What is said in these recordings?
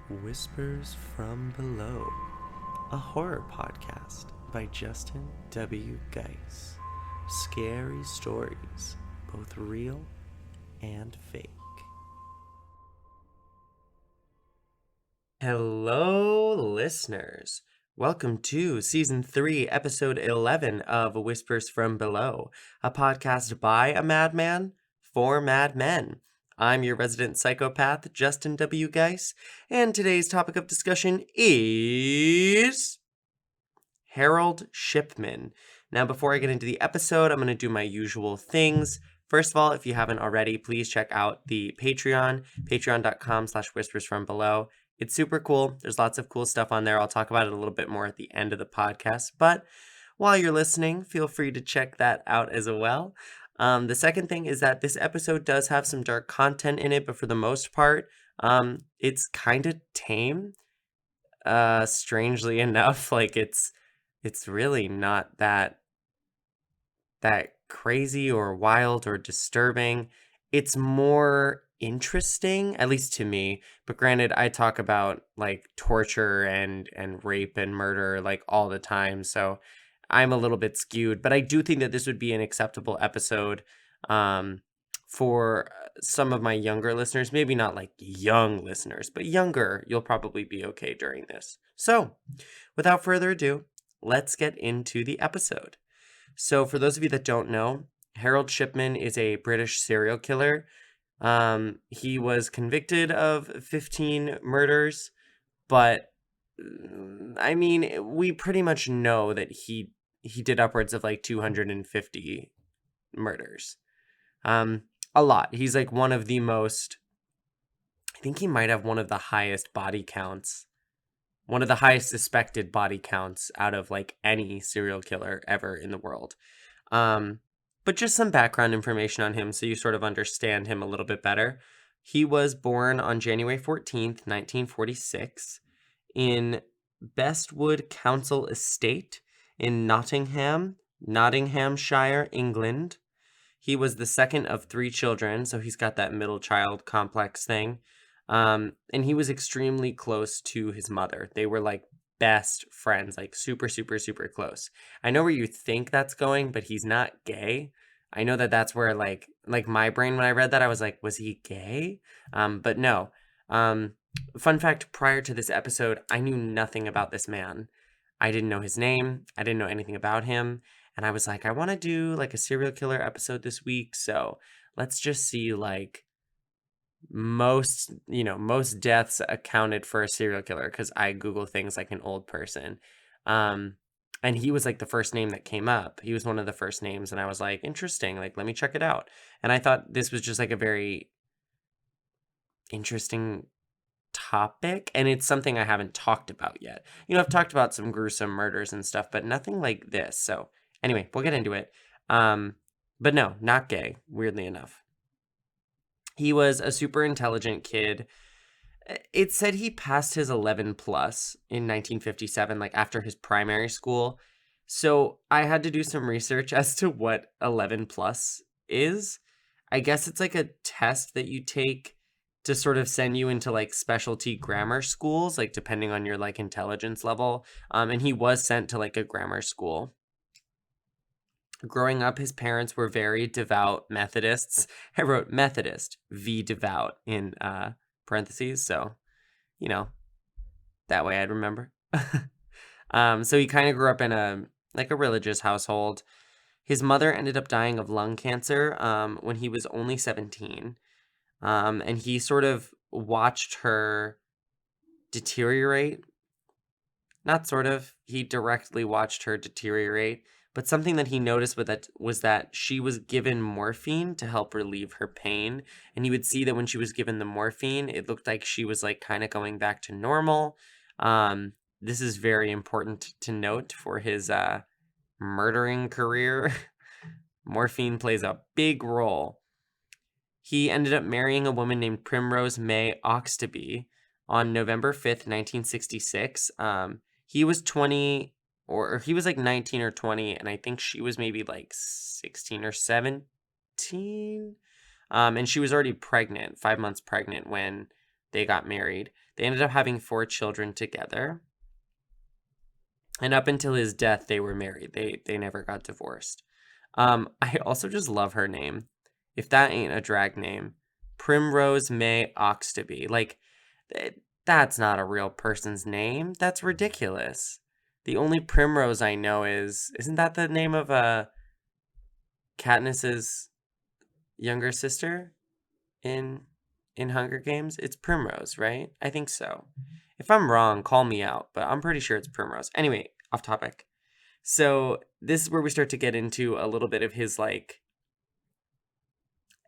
Whispers from Below, a horror podcast by Justin W. Geis. Scary stories, both real and fake. Hello, listeners. Welcome to Season 3, Episode 11 of Whispers from Below, a podcast by a madman for madmen. I'm your resident psychopath, Justin W. Geis, and today's topic of discussion is Harold Shipman. Now, before I get into the episode, I'm going to do my usual things. First of all, if you haven't already, please check out the Patreon, patreon.com/whispersfrombelow. It's super cool. There's lots of cool stuff on there. I'll talk about it a little bit more at the end of the podcast, but while you're listening, feel free to check that out as well. The second thing is that this episode does have some dark content in it, but for the most part, it's kind of tame. Strangely enough, like it's really not that crazy or wild or disturbing. It's more interesting, at least to me. But granted, I talk about like torture and rape and murder like all the time, so I'm a little bit skewed, but I do think that this would be an acceptable episode for some of my younger listeners. Maybe not like young listeners, but younger. You'll probably be okay during this. So, without further ado, let's get into the episode. So, for those of you that don't know, Harold Shipman is a British serial killer. He was convicted of 15 murders, but I mean, we pretty much know that he did upwards of like 250 murders. A lot. He's like one of the most, I think he might have one of the highest body counts, one of the highest suspected body counts out of like any serial killer ever in the world. But just some background information on him so you sort of understand him a little bit better. He was born on January 14th, 1946 in Bestwood Council Estate in Nottinghamshire, England. He was the second of 3 children, so he's got that middle child complex thing. And he was extremely close to his mother. They were like best friends, like super, super, super close. I know where you think that's going, but he's not gay. I know that that's where like my brain, when I read that, I was like, was he gay? But no. Fun fact, prior to this episode, I knew nothing about this man. I didn't know his name. I didn't know anything about him. And I was like, I want to do like a serial killer episode this week. So let's just see like most deaths accounted for a serial killer, because I Google things like an old person. And he was like the first name that came up. He was one of the first names. And I was like, interesting. Like, let me check it out. And I thought this was just like a very interesting topic, and it's something I haven't talked about yet. I've talked about some gruesome murders and stuff, but nothing like this. So anyway, we'll get into it. But no, not gay, weirdly enough. He was a super intelligent kid. It said he passed his 11 plus in 1957, like after his primary school. So I had to do some research as to what 11 plus is. I guess it's like a test that you take to sort of send you into like specialty grammar schools, like depending on your like intelligence level. And he was sent to like a grammar school. Growing up, his parents were very devout Methodists. I wrote Methodist, V devout in parentheses. So, that way I'd remember. So he kind of grew up in a religious household. His mother ended up dying of lung cancer when he was only 17. And he sort of watched her deteriorate. Not sort of, he directly watched her deteriorate. But something that he noticed was that she was given morphine to help relieve her pain. And he would see that when she was given the morphine, it looked like she was like kind of going back to normal. This is very important to note for his murdering career. Morphine plays a big role. He ended up marrying a woman named Primrose May Oxtoby on November 5th, 1966. He was 20, or he was like 19 or 20, and I think she was maybe like 16 or 17. And she was already pregnant, 5 months pregnant when they got married. They ended up having 4 children together. And up until his death, they were married. They never got divorced. I also just love her name. If that ain't a drag name. Primrose May Oxtoby. Like, that's not a real person's name. That's ridiculous. The only Primrose I know isn't that the name of Katniss's younger sister in Hunger Games? It's Primrose, right? I think so. If I'm wrong, call me out, but I'm pretty sure it's Primrose. Anyway, off topic. So this is where we start to get into a little bit of his like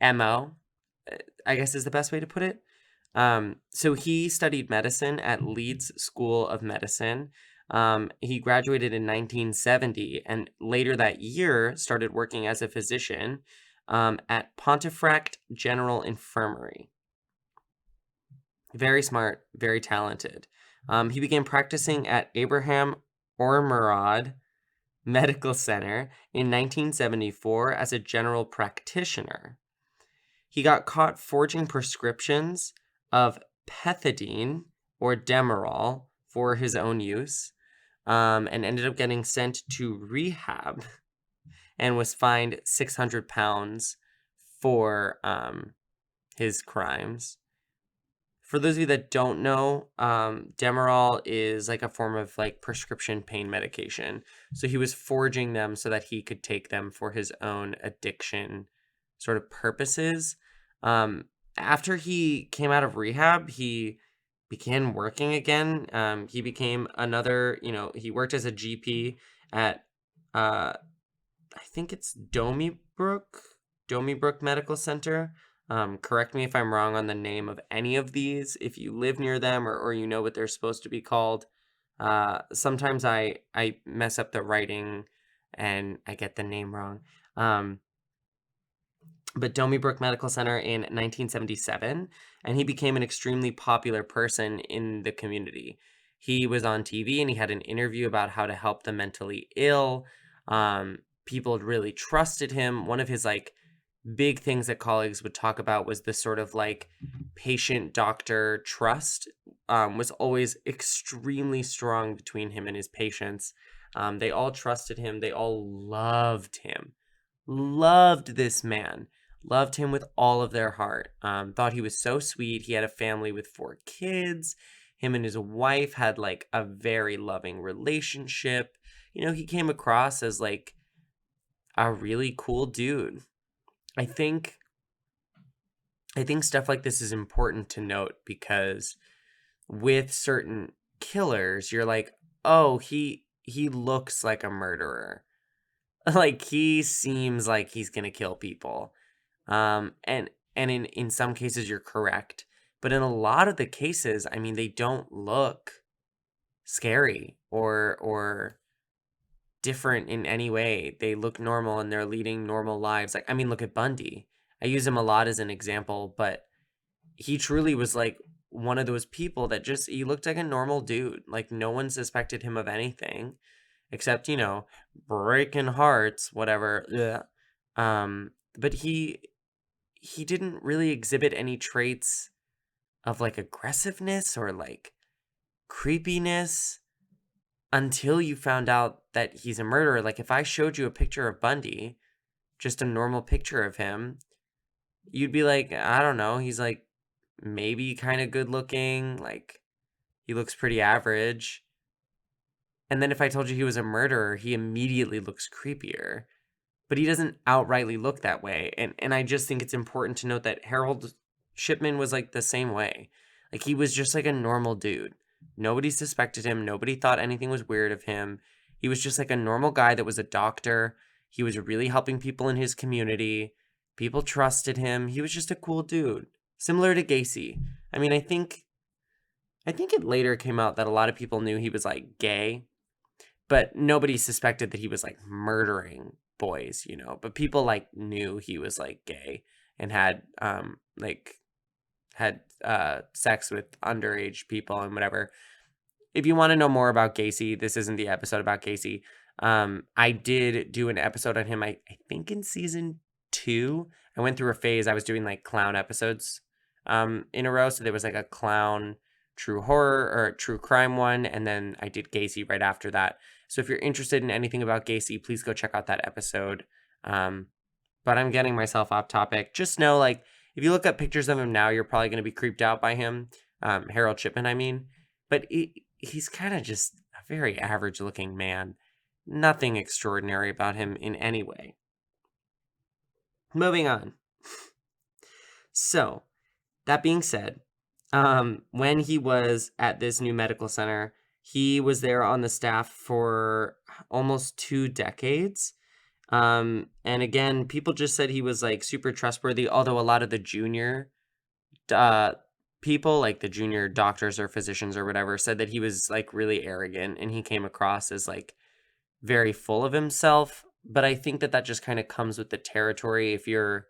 MO, I guess is the best way to put it. So he studied medicine at Leeds School of Medicine. He graduated in 1970 and later that year started working as a physician at Pontefract General Infirmary. Very smart, very talented. He began practicing at Abraham Ormerod Medical Center in 1974 as a general practitioner. He got caught forging prescriptions of pethidine or Demerol for his own use and ended up getting sent to rehab and was fined 600 pounds for his crimes. For those of you that don't know, Demerol is like a form of like prescription pain medication. So he was forging them so that he could take them for his own addiction sort of purposes. After he came out of rehab, he began working again. He became another, he worked as a GP at, I think it's Donnybrook Medical Center. Correct me if I'm wrong on the name of any of these. If you live near them or you know what they're supposed to be called. Sometimes I mess up the writing and I get the name wrong. But Donnybrook Medical Center in 1977, and he became an extremely popular person in the community. He was on TV and he had an interview about how to help the mentally ill. People really trusted him. One of his like big things that colleagues would talk about was this sort of like patient-doctor trust was always extremely strong between him and his patients. They all trusted him. They all loved him. Loved this man. Loved him with all of their heart. Thought he was so sweet. He had a family with 4 kids. Him and his wife had like a very loving relationship. He came across as like a really cool dude. I think stuff like this is important to note because with certain killers, you're like, oh, he looks like a murderer. Like he seems like he's gonna kill people. And in some cases you're correct. But in a lot of the cases, I mean, they don't look scary or different in any way. They look normal and they're leading normal lives. Like, I mean, look at Bundy. I use him a lot as an example, but he truly was like one of those people that he looked like a normal dude. Like no one suspected him of anything except, breaking hearts, whatever. Ugh. But he didn't really exhibit any traits of like aggressiveness or like creepiness until you found out that he's a murderer. Like if I showed you a picture of Bundy, just a normal picture of him, you'd be like, I don't know, he's like maybe kind of good looking, like he looks pretty average. And then if I told you he was a murderer, he immediately looks creepier. But he doesn't outrightly look that way. And I just think it's important to note that Harold Shipman was like the same way. Like he was just like a normal dude. Nobody suspected him. Nobody thought anything was weird of him. He was just like a normal guy that was a doctor. He was really helping people in his community. People trusted him. He was just a cool dude. Similar to Gacy. I mean, I think it later came out that a lot of people knew he was like gay, but nobody suspected that he was like murdering boys, but people like knew he was like gay and had sex with underage people and whatever. If you want to know more about Gacy, this isn't the episode about Gacy. I did do an episode on him, I think in season 2. I went through a phase. I was doing like clown episodes in a row. So there was like a clown true horror or true crime one, and then I did Gacy right after that. So if you're interested in anything about Gacy, please go check out that episode. But I'm getting myself off topic. Just know, like, if you look at pictures of him now, you're probably going to be creeped out by him. Harold Shipman, I mean. But he's kind of just a very average looking man. Nothing extraordinary about him in any way. Moving on. So, that being said, when he was at this new medical center, he was there on the staff for almost 2 decades. And again, people just said he was like super trustworthy, although a lot of the junior people, like the junior doctors or physicians or whatever, said that he was like really arrogant and he came across as like very full of himself. But I think that just kind of comes with the territory. If you're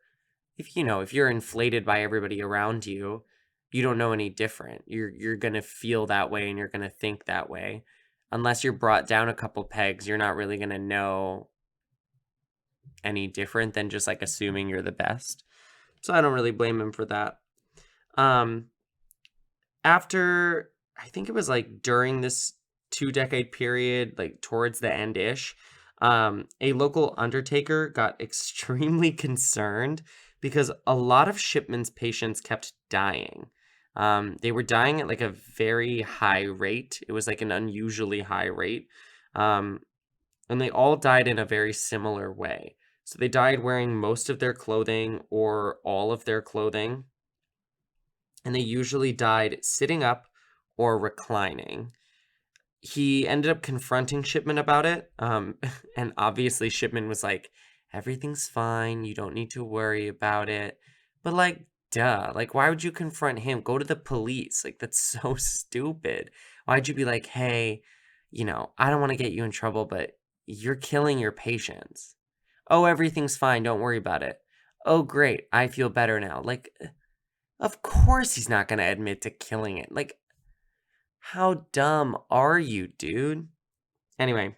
inflated by everybody around you, you don't know any different. You're going to feel that way and you're going to think that way. Unless you're brought down a couple pegs, you're not really going to know any different than just like assuming you're the best. So I don't really blame him for that. After, I think it was like during this 2-decade period, like towards the end-ish, a local undertaker got extremely concerned because a lot of Shipman's patients kept dying. They were dying at like a very high rate. It was like an unusually high rate. And they all died in a very similar way. So they died wearing most of their clothing or all of their clothing. And they usually died sitting up or reclining. He ended up confronting Shipman about it. And obviously Shipman was like, everything's fine. You don't need to worry about it. But like, duh. Like, why would you confront him? Go to the police. Like, that's so stupid. Why'd you be like, hey, I don't want to get you in trouble, but you're killing your patients. Oh, everything's fine. Don't worry about it. Oh, great. I feel better now. Like, of course he's not going to admit to killing it. Like, how dumb are you, dude? Anyway,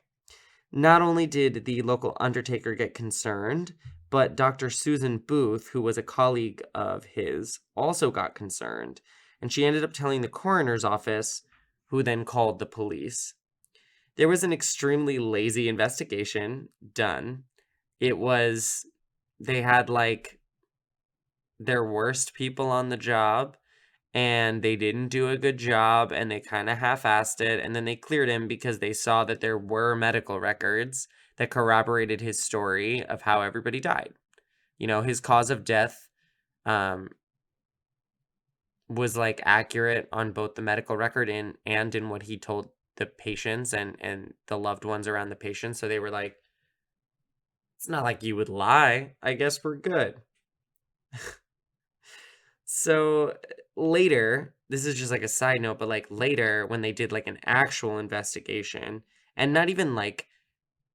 not only did the local undertaker get concerned, but Dr. Susan Booth, who was a colleague of his, also got concerned. And she ended up telling the coroner's office, who then called the police. There was an extremely lazy investigation done. They had like their worst people on the job and they didn't do a good job and they kind of half-assed it, and then they cleared him because they saw that there were medical records that corroborated his story of how everybody died. His cause of death was like accurate on both the medical record and in what he told the patients and the loved ones around the patients. So they were like, it's not like you would lie. I guess we're good. So later, this is just like a side note, but like later when they did like an actual investigation, and not even like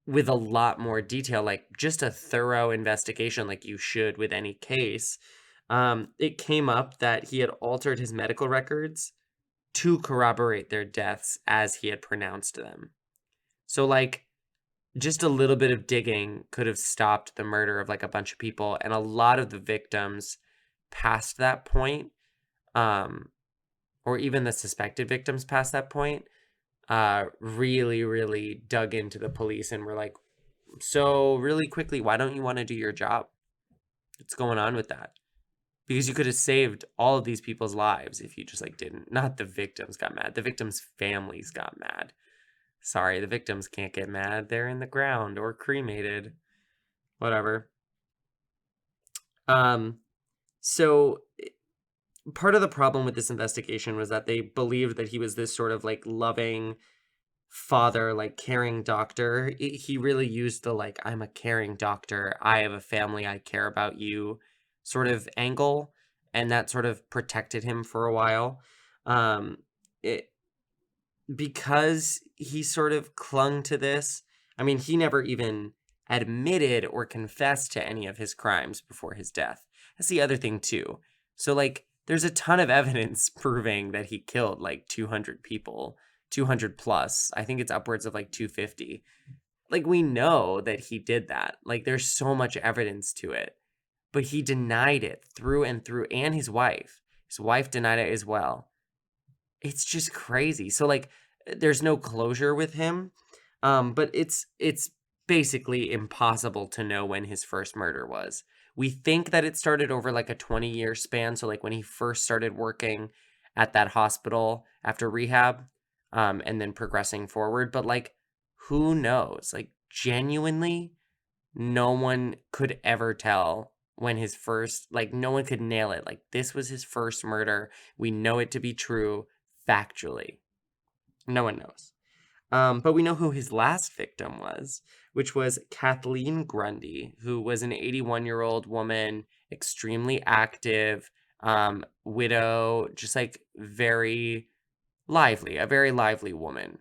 with a lot more detail, like just a thorough investigation like you should with any case, it came up that he had altered his medical records to corroborate their deaths as he had pronounced them. So like just a little bit of digging could have stopped the murder of like a bunch of people, and a lot of the victims past that point, or even the suspected victims past that point, really, really dug into the police and were like, so really quickly, why don't you want to do your job? What's going on with that? Because you could have saved all of these people's lives if you just like didn't. Not the victims got mad. The victims' families got mad. Sorry, the victims can't get mad. They're in the ground or cremated. Whatever. So part of the problem with this investigation was that they believed that he was this sort of like loving father, like caring doctor. He really used the like, I'm a caring doctor, I have a family, I care about you sort of angle, and that sort of protected him for a while. Because he sort of clung to this. I mean, he never even admitted or confessed to any of his crimes before his death. That's the other thing too. So like there's a ton of evidence proving that he killed like 200 people, 200 plus. I think it's upwards of like 250. Like we know that he did that. Like there's so much evidence to it. But he denied it through and through, and his wife. His wife denied it as well. It's just crazy. So, like, there's no closure with him, but it's basically impossible to know when his first murder was. We think that it started over, like, a 20-year span, so, like, when he first started working at that hospital after rehab, and then progressing forward, but, like, who knows? Like, genuinely, no one could ever tell when his first like, no one could nail it, like, this was his first murder, we know it to be true factually. No one knows. But we know who his last victim was, which was Kathleen Grundy, who was an 81-year-old woman, extremely active, widow, just, like, very lively, a very lively woman.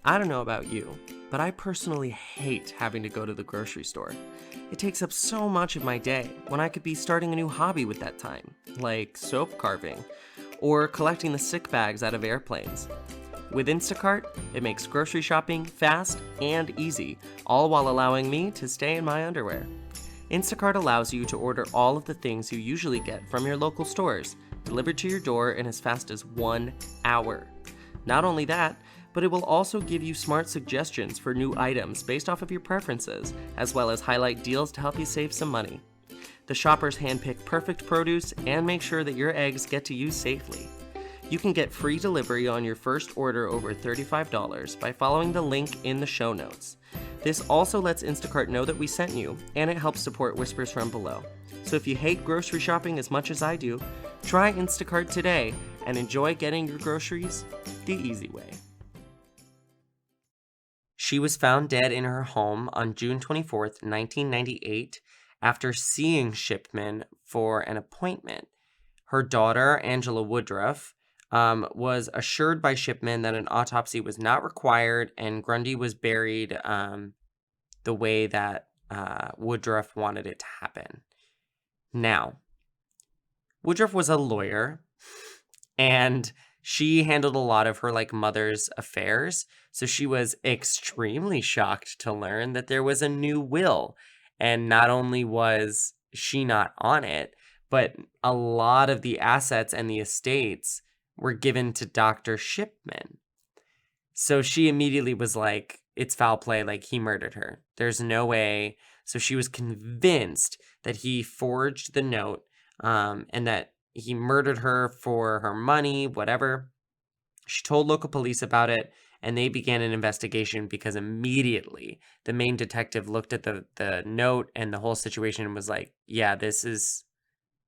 I don't know about you, but I personally hate having to go to the grocery store. It takes up so much of my day when I could be starting a new hobby with that time, like soap carving, or collecting the sick bags out of airplanes. With Instacart, it makes grocery shopping fast and easy, all while allowing me to stay in my underwear. Instacart allows you to order all of the things you usually get from your local stores, delivered to your door in as fast as 1 hour. Not only that, but it will also give you smart suggestions for new items based off of your preferences, as well as highlight deals to help you save some money. The shoppers handpick perfect produce and make sure that your eggs get to you safely. You can get free delivery on your first order over $35 by following the link in the show notes. This also lets Instacart know that we sent you, and it helps support Whispers from Below. So if you hate grocery shopping as much as I do, try Instacart today and enjoy getting your groceries the easy way. She was found dead in her home on June 24th, 1998, after seeing Shipman for an appointment. Her daughter, Angela Woodruff, was assured by Shipman that an autopsy was not required and Grundy was buried the way that Woodruff wanted it to happen. Now, Woodruff was a lawyer, and she handled a lot of her like mother's affairs, so she was extremely shocked to learn that there was a new will, and not only was she not on it, but a lot of the assets and the estates were given to Dr. Shipman. So she immediately was like, it's foul play, like he murdered her. There's no way. So she was convinced that he forged the note, and that he murdered her for her money, whatever. She told local police about it, and they began an investigation because immediately the main detective looked at the note and the whole situation and was like, yeah,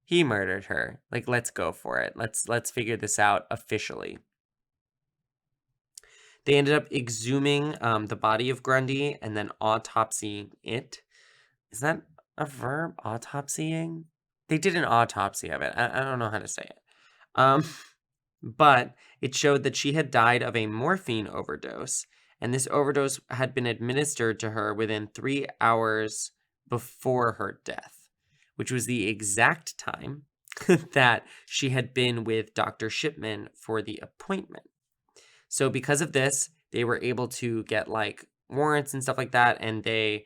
he murdered her. Like, let's go for it. Let's figure this out officially. They ended up exhuming the body of Grundy and then autopsying it. Is that a verb? Autopsying? They did an autopsy of it. I don't know how to say it. But it showed that she had died of a morphine overdose, and this overdose had been administered to her within 3 hours before her death, which was the exact time that she had been with Dr. Shipman for the appointment. So because of this, they were able to get like warrants and stuff like that, and they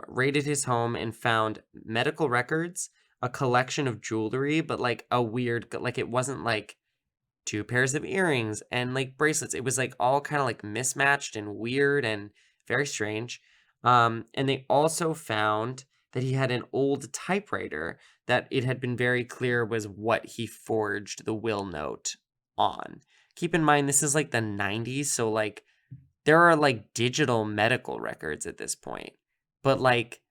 raided his home and found medical records, a collection of jewelry, but like a weird, like it wasn't like 2 pairs of earrings and like bracelets. It was like all kind of like mismatched and weird and very strange. And they also found that he had an old typewriter that it had been very clear was what he forged the will note on. Keep in mind, this is like the 90s, so like there are like digital medical records at this point. But like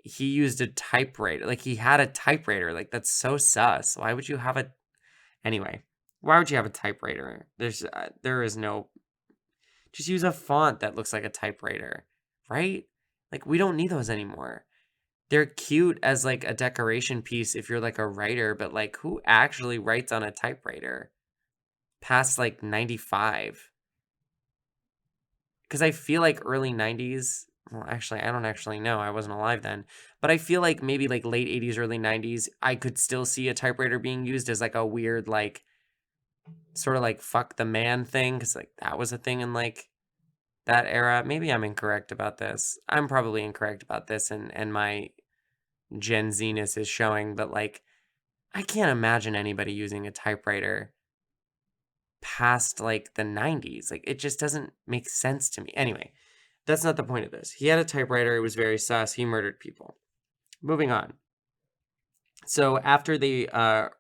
he used a typewriter. Like he had a typewriter. Like that's so sus. Why would you have a Anyway, why would you have a typewriter? There is no just use a font that looks like a typewriter, right? Like we don't need those anymore. They're cute as like a decoration piece if you're like a writer, but like who actually writes on a typewriter past like 95? Because I feel like early 90s, well, actually, I don't actually know. I wasn't alive then. But I feel like maybe like late 80s, early 90s, I could still see a typewriter being used as like a weird, like, sort of like fuck the man thing. Because like that was a thing in like that era. Maybe I'm incorrect about this. I'm probably incorrect about this, and my Gen Z-ness is showing. But like, I can't imagine anybody using a typewriter past like the 90s. Like it just doesn't make sense to me. Anyway, that's not the point of this. He had a typewriter. It was very sus. He murdered people. Moving on. So after they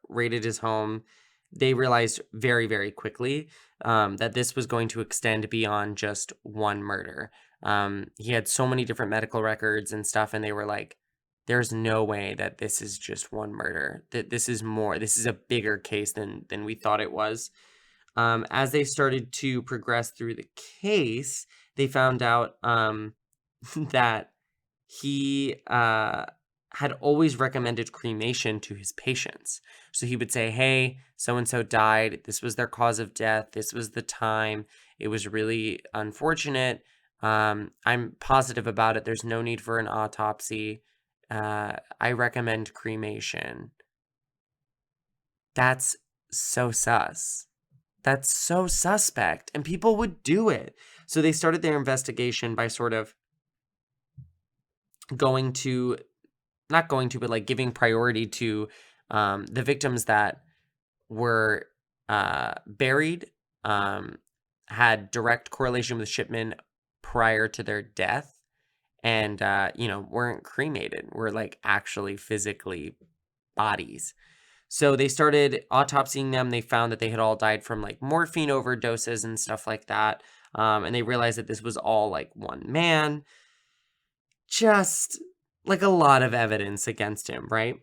raided his home, they realized very, very quickly that this was going to extend beyond just one murder. He had so many different medical records and stuff, and they were like, there's no way that this is just one murder. That this is more. This is a bigger case than we thought it was. As they started to progress through the case, they found out that he had always recommended cremation to his patients. So he would say, hey, so-and-so died. This was their cause of death. This was the time. It was really unfortunate. I'm positive about it. There's no need for an autopsy. I recommend cremation. That's so sus. That's so suspect. And people would do it. So they started their investigation by sort of but like giving priority to the victims that were buried, had direct correlation with Shipman prior to their death, and weren't cremated, were like actually physically bodies. So they started autopsying them. They found that they had all died from like morphine overdoses and stuff like that. And they realized that this was all like one man. Just like a lot of evidence against him, right?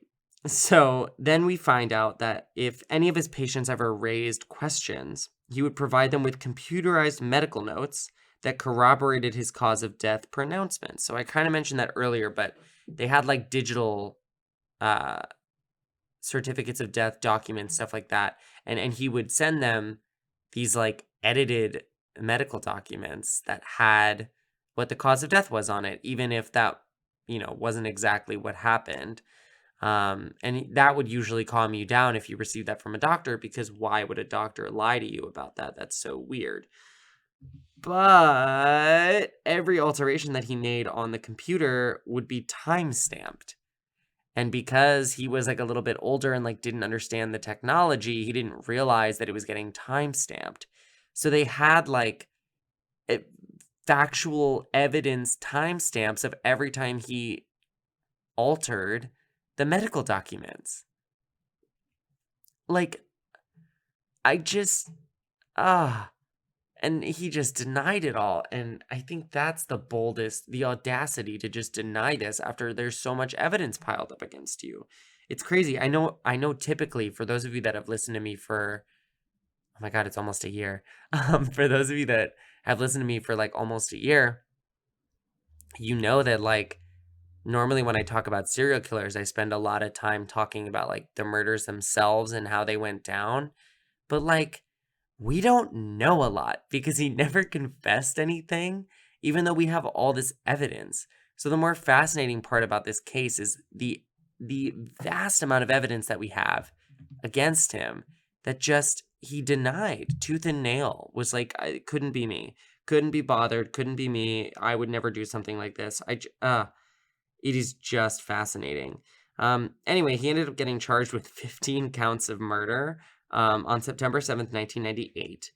So then we find out that if any of his patients ever raised questions, he would provide them with computerized medical notes that corroborated his cause of death pronouncements. So I kind of mentioned that earlier, but they had like digital certificates of death, documents, stuff like that. And he would send them these like edited medical documents that had what the cause of death was on it, even if that, wasn't exactly what happened. And that would usually calm you down if you received that from a doctor, because why would a doctor lie to you about that? That's so weird. But every alteration that he made on the computer would be time-stamped. And because he was like a little bit older and like didn't understand the technology, he didn't realize that it was getting time-stamped. So they had like factual evidence timestamps of every time he altered the medical documents. Like, I just, and he just denied it all. And I think that's the audacity to just deny this after there's so much evidence piled up against you. It's crazy. I know typically, for those of you that have listened to me for, oh my God, it's almost a year. For those of you that have listened to me for like almost a year, you know that like normally when I talk about serial killers, I spend a lot of time talking about like the murders themselves and how they went down. But like, we don't know a lot because he never confessed anything, even though we have all this evidence. So the more fascinating part about this case is the vast amount of evidence that we have against him that just he denied tooth and nail. Was like, it couldn't be me, couldn't be bothered, couldn't be me. I would never do something like this. It is just fascinating. Anyway, he ended up getting charged with 15 counts of murder on September 7th, 1998.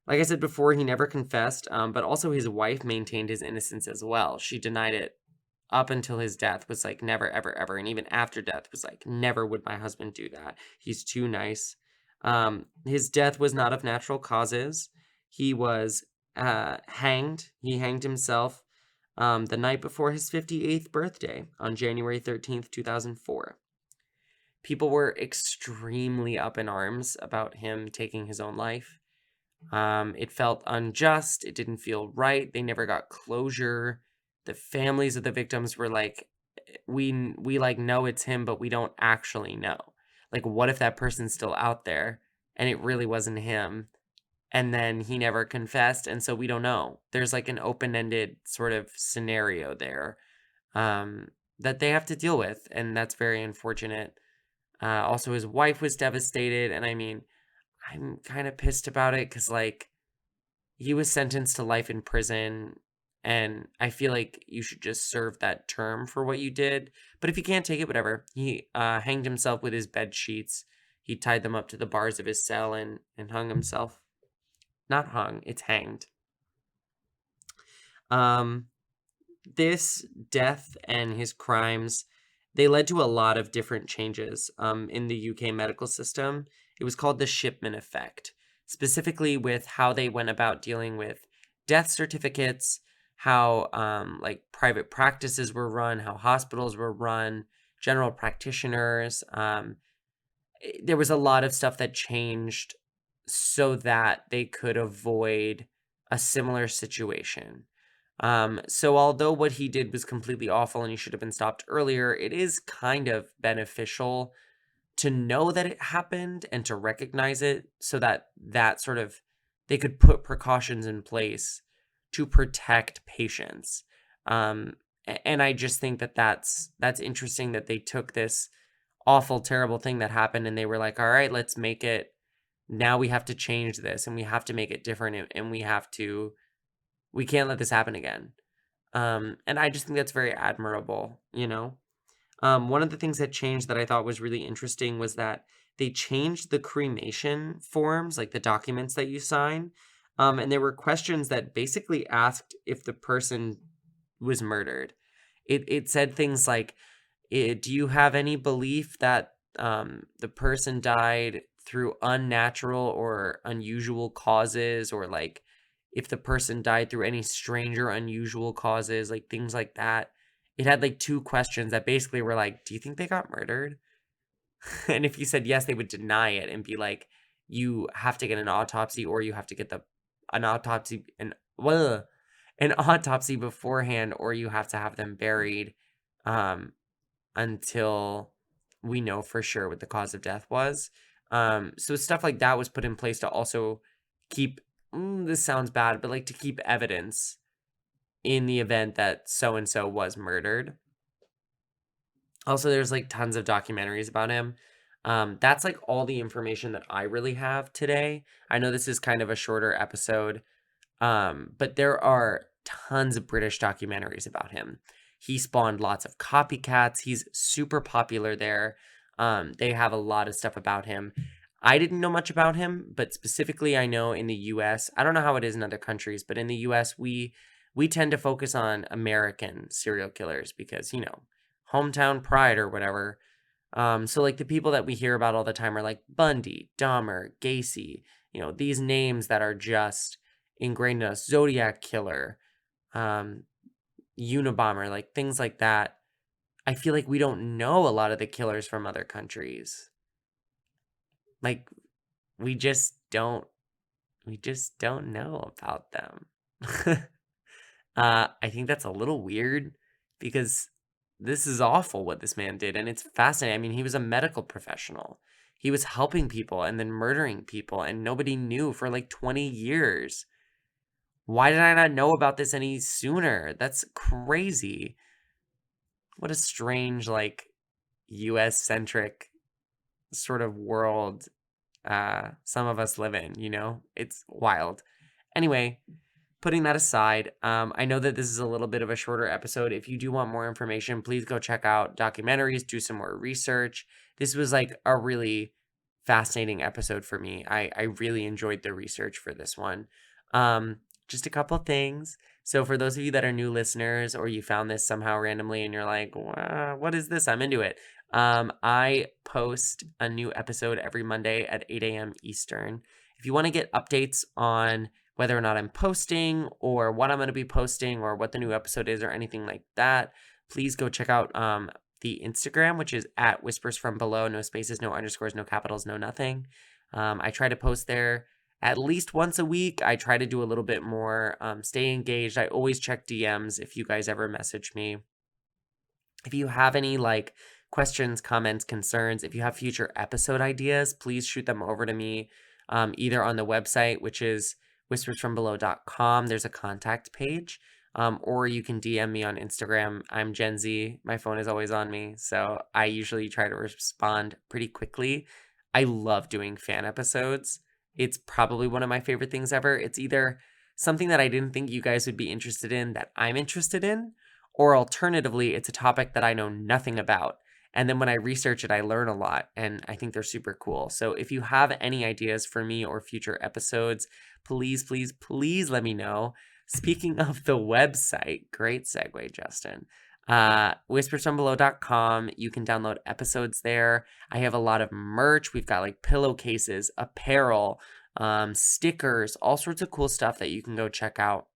Like I said before, he never confessed, but also his wife maintained his innocence as well. She denied it up until his death, was like, never, ever, ever. And even after death was like, never would my husband do that. He's too nice. His death was not of natural causes. He was hanged. He hanged himself the night before his 58th birthday on January 13th, 2004. People were extremely up in arms about him taking his own life. It felt unjust. It didn't feel right. They never got closure. The families of the victims were like, we like know it's him, but we don't actually know. Like, what if that person's still out there and it really wasn't him? And then he never confessed, and so we don't know. There's like an open-ended sort of scenario there that they have to deal with, and that's very unfortunate. Also, his wife was devastated, and I mean, I'm kind of pissed about it because, like, he was sentenced to life in prison, and I feel like you should just serve that term for what you did. But if you can't take it, whatever. He hanged himself with his bed sheets. He tied them up to the bars of his cell and hung himself. Not hung, it's hanged. This death and his crimes, they led to a lot of different changes in the UK medical system. It was called the Shipman effect, specifically with how they went about dealing with death certificates, how like private practices were run, how hospitals were run, general practitioners. There was a lot of stuff that changed so that they could avoid a similar situation. So although what he did was completely awful and he should have been stopped earlier, it is kind of beneficial to know that it happened and to recognize it so that sort of they could put precautions in place to protect patients. And I just think that that's interesting that they took this awful, terrible thing that happened and they were like, all right, let's make it. Now we have to change this and we have to make it different and we can't let this happen again. And I just think that's very admirable, you know? One of the things that changed that I thought was really interesting was that they changed the cremation forms, like the documents that you sign. And there were questions that basically asked if the person was murdered. It said things like, do you have any belief that the person died through unnatural or unusual causes, or like if the person died through any strange or unusual causes, like things like that. It had like two questions that basically were like, do you think they got murdered? And if you said yes, they would deny it and be like, you have to get an autopsy, or you have to get an autopsy an autopsy beforehand, or you have to have them buried until we know for sure what the cause of death was. So stuff like that was put in place to also keep, this sounds bad, but like to keep evidence in the event that so-and-so was murdered. Also, there's like tons of documentaries about him. That's like all the information that I really have today. I know this is kind of a shorter episode, but there are tons of British documentaries about him. He spawned lots of copycats. He's super popular there. They have a lot of stuff about him. I didn't know much about him, but specifically I know in the US, I don't know how it is in other countries, but in the US, we tend to focus on American serial killers because, you know, hometown pride or whatever. So like the people that we hear about all the time are like Bundy, Dahmer, Gacy, you know, these names that are just ingrained in us, Zodiac Killer, Unabomber, like things like that. I feel like we don't know a lot of the killers from other countries. Like we just don't know about them. I think that's a little weird because this is awful what this man did, and it's fascinating. I mean, he was a medical professional. He was helping people and then murdering people, and nobody knew for like 20 years. Why did I not know about this any sooner? That's crazy. What a strange, like, US-centric sort of world some of us live in, you know? It's wild. Anyway, putting that aside, I know that this is a little bit of a shorter episode. If you do want more information, please go check out documentaries, do some more research. This was like a really fascinating episode for me. I really enjoyed the research for this one. Just a couple things. So for those of you that are new listeners, or you found this somehow randomly and you're like, what is this? I'm into it. I post a new episode every Monday at 8 a.m. Eastern. If you want to get updates on whether or not I'm posting or what I'm going to be posting or what the new episode is or anything like that, please go check out the Instagram, which is at Whispers From Below, no spaces, no underscores, no capitals, no nothing. I try to post there at least once a week. I try to do a little bit more, stay engaged. I always check DMs if you guys ever message me. If you have any like questions, comments, concerns, if you have future episode ideas, please shoot them over to me, either on the website, which is whispersfrombelow.com. There's a contact page, or you can DM me on Instagram. I'm Gen Z. My phone is always on me, so I usually try to respond pretty quickly. I love doing fan episodes. It's probably one of my favorite things ever. It's either something that I didn't think you guys would be interested in that I'm interested in, or alternatively, it's a topic that I know nothing about And then when I research it, I learn a lot, and I think they're super cool. So if you have any ideas for me or future episodes, please, please, please let me know. Speaking of the website, great segue, Justin. Whispersfrombelow.com. You can download episodes there. I have a lot of merch. We've got like pillowcases, apparel, stickers, all sorts of cool stuff that you can go check out.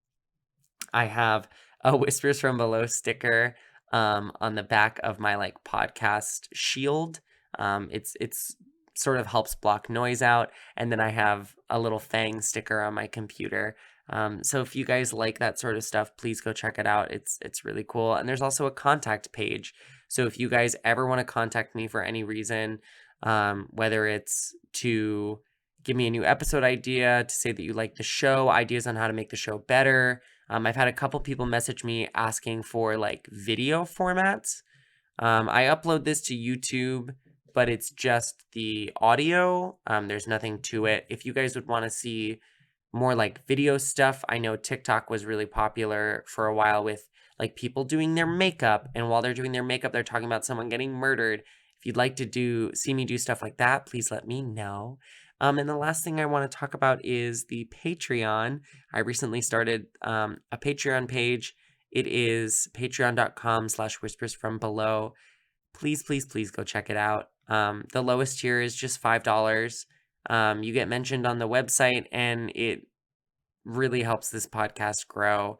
I have a Whispers from Below sticker on the back of my like podcast shield. It's sort of helps block noise out, and then I have a little Fang sticker on my computer. So if you guys like that sort of stuff, please go check it out. It's really cool. And there's also a contact page. So if you guys ever want to contact me for any reason, whether it's to give me a new episode idea, to say that you like the show, ideas on how to make the show better. I've had a couple people message me asking for like video formats. I upload this to YouTube, but it's just the audio. There's nothing to it. If you guys would want to see more like video stuff, I know TikTok was really popular for a while with like people doing their makeup, and while they're doing their makeup, they're talking about someone getting murdered. If you'd like to see me do stuff like that, please let me know. And the last thing I want to talk about is the Patreon. I recently started a Patreon page. It is patreon.com/whispersfrombelow. Please, please, please go check it out. The lowest tier is just $5. You get mentioned on the website, and it really helps this podcast grow.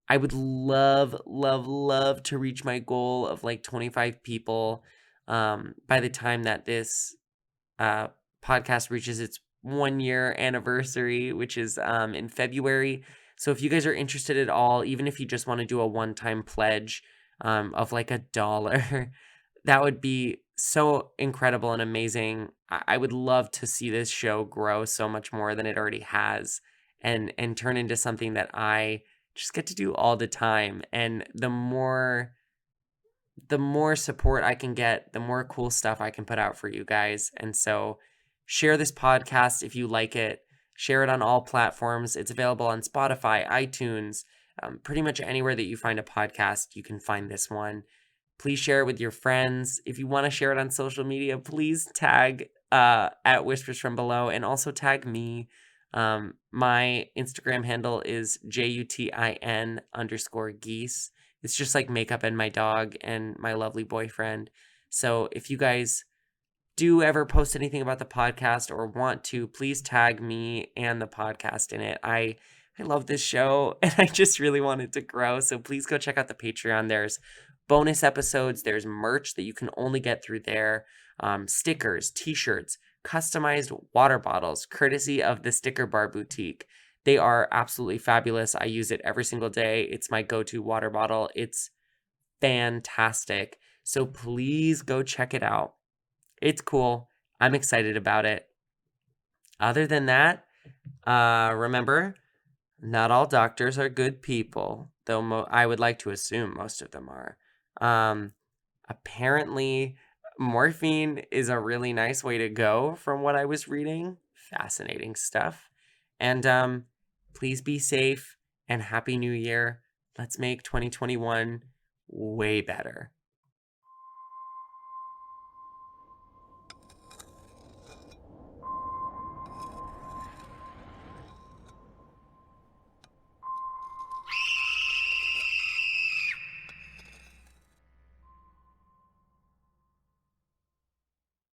I would love, love, love to reach my goal of like 25 people by the time that this podcast reaches its 1-year anniversary, which is in February. So if you guys are interested at all, even if you just want to do a one-time pledge of like $1, that would be so incredible and amazing. I would love to see this show grow so much more than it already has, and turn into something that I just get to do all the time. And the more support I can get, the more cool stuff I can put out for you guys. And so share this podcast if you like it. Share it on all platforms. It's available on Spotify, iTunes, pretty much anywhere that you find a podcast, you can find this one. Please share it with your friends. If you want to share it on social media, please tag at Whispers From Below, and also tag me. My Instagram handle is JUTIN_geese. It's just like makeup and my dog and my lovely boyfriend. So if you guys do ever post anything about the podcast or want to, please tag me and the podcast in it. I love this show, and I just really want it to grow. So please go check out the Patreon. There's bonus episodes. There's merch that you can only get through there. Stickers, t-shirts, customized water bottles, courtesy of the Sticker Bar Boutique. They are absolutely fabulous. I use it every single day. It's my go-to water bottle. It's fantastic. So please go check it out. It's cool. I'm excited about it. Other than that, remember, not all doctors are good people, though I would like to assume most of them are. Apparently, morphine is a really nice way to go from what I was reading. Fascinating stuff. And please be safe, and Happy New Year. Let's make 2021 way better.